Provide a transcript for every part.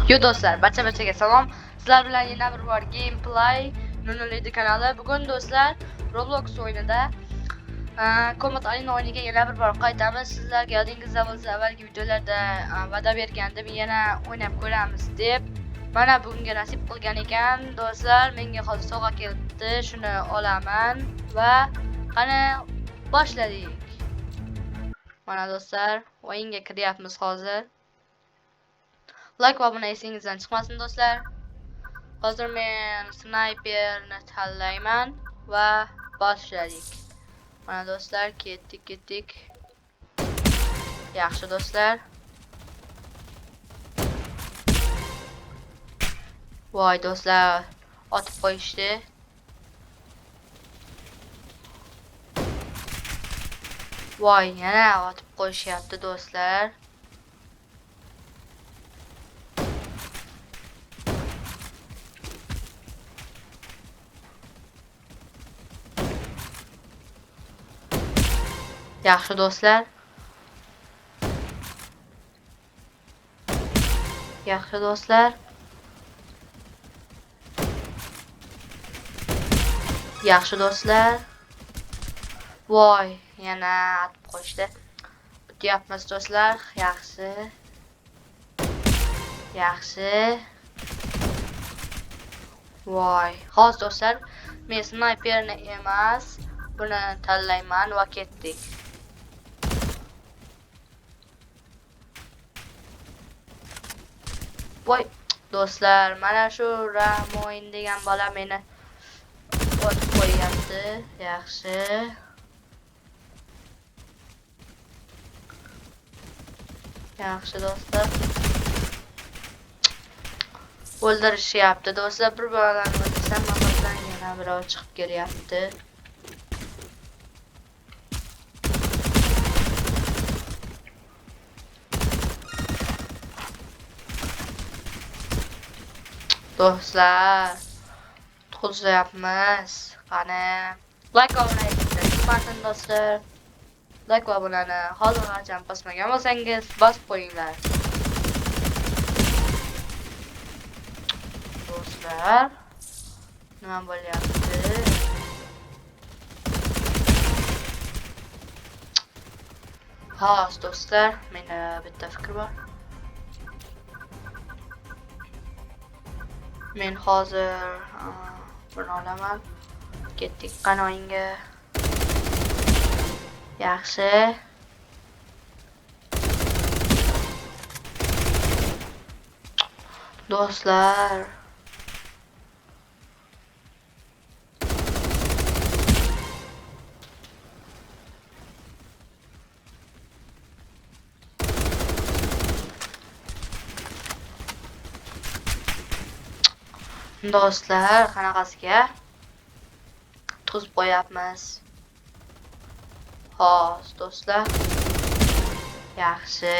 Yo do'stlar, barchaga salom. Sizlar bilan yana bir bor gameplay Nunulidi kanali. Bugun do'stlar Roblox o'yinida Combat Arena o'yiniga yana bir bor qaytamiz. Sizlarga yodingizda bo'lsa, avvalgi videolarda va'da bergandim, yana o'ynab ko'ramiz deb. Mana bugunga nasib qilgan ekan do'stlar. Menga hozir sovg'a kelibdi, shuni olaman va qani boshladik. Mana do'stlar, o'yinga kiryapmiz hozir. Like va abuna esingizdan chiqmasin do'stlar. Hozir men snayperni tanlayman va boshladik. Mana do'stlar, ketdik. Yaxshi do'stlar. Voy do'stlar, otib qo'yishdi. Voy, yana otib qo'yishyapti do'stlar. Yaxshi do'stlar. Yaxshi do'stlar. Yaxshi do'stlar. Voy, yana atib qo'yishdi. O'tyapmiz do'stlar. Yaxshi. Voy, hozir do'stlar, men snayperni emas, buni tanlayman va ketdik. Voy do'stlar, mana shu Ramoin degan bola meni otib qo'yyapti. Yaxshi. Yaxshi do'stlar. O'ldirishyapti do'stlar. Bir bolani o'ldirsam, maqsaddan yana birov chiqib kelyapti. Do'stlar, tutqizayapmiz. Qani, like va abuna chiqmasin do'stlar. Like va abunani hozirgacha bosmagan bo'lsangiz, bosib qo'yinglar. Do'stlar, nima bo'lyapti? Xo'sh do'stlar, menda bitta fikr bor. Men hozir buni olaman. Ketdik qani o'yinga. Yaxshi. Do'stlar. Do'stlar, qanaqasiga tuzib qo'yapmiz. Xo'sh, do'stlar. Yaxshi.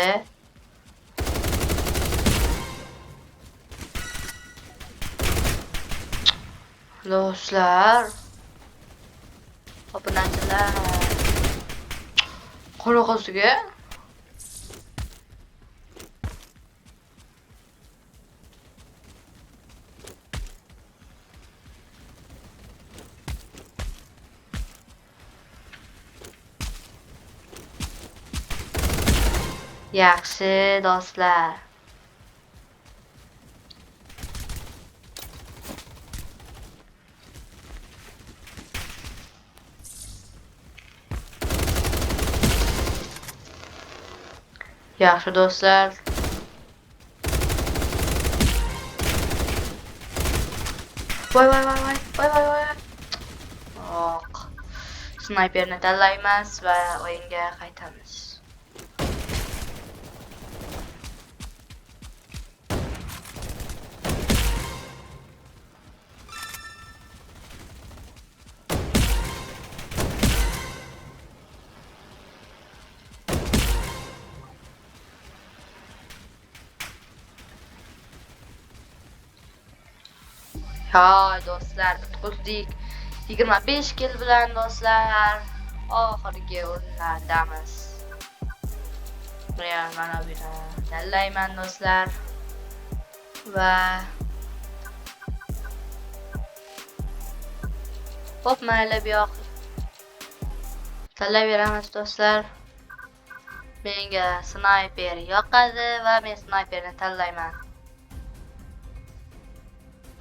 Do'stlar. Obunachilar. Qanaqasiga? Yaxshi do'stlar. Yaxshi do'stlar. Voy. Snayperni tanlaymiz va o'yinga qaytamiz. Ha do'stlar, tutqizdik. 25 kill bilan do'stlar oxirgi o'rinlardamiz. Mana buni tanlayman do'stlar. va hop mayli bu yoq tanlayveramiz do'stlar. Menga snayper yoqadi va men snayperni tanlayman.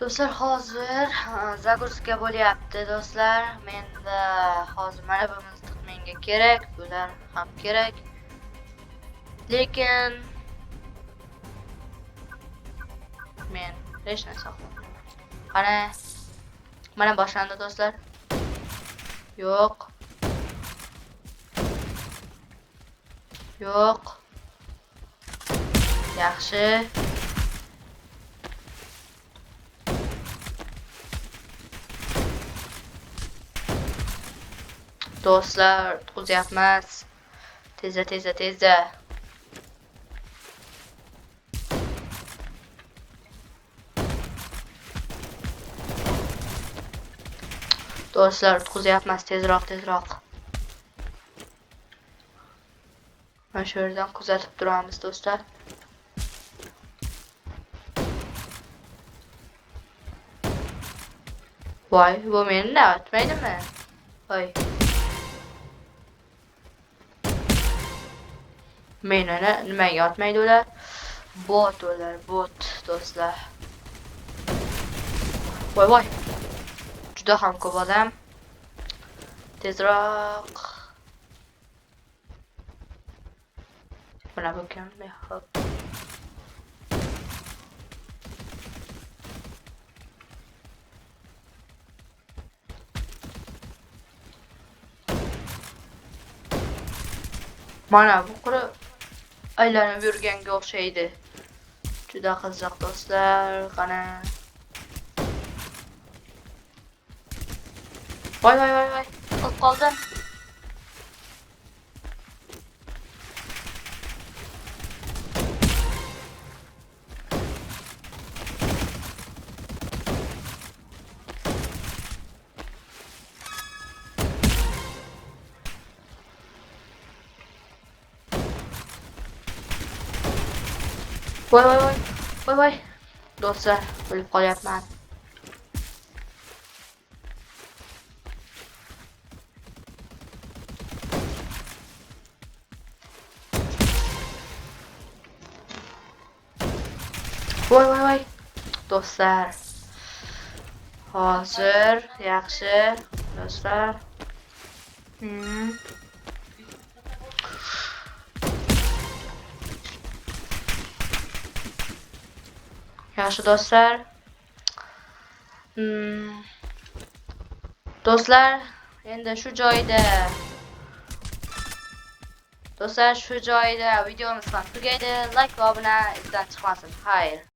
Do'stlar hozir zagruska bo'lyapti do'stlar. Menda hozir mana bu miltiq menga kerak, bular ham kerak. Lekin men hech narsa yo'qolmayman. Mana boshlandi do'stlar. Yo'q. Yo'q. Yaxshi. Do'stlar, tutqazyapmiz. Tezda. Do'stlar, tutqazyapmiz. Tezroq. Mana shu yerdan kuzatib turamiz do'stlar. Voy, bu meni da otmaydimi? Voy. Meni nimaga otmaydi ular? Bot do'stlar. Voy. Juda ham ko'p odam. Tezroq. Mana bu kim? Hop. Mana bu qurib aylanib yurganga o'xshaydi. Juda qiziq do'stlar, qani. Voy. Qolib qoldim. Voy. Do'stlar, o'lib qolyapman. Voy. Do'stlar. Hozir yaxshi do'stlar. Yaxshi do'stlar. Do'stlar, endi shu joyda videomiz ham tugaydi. Like va obuna izdan chiqmasin. Xayr.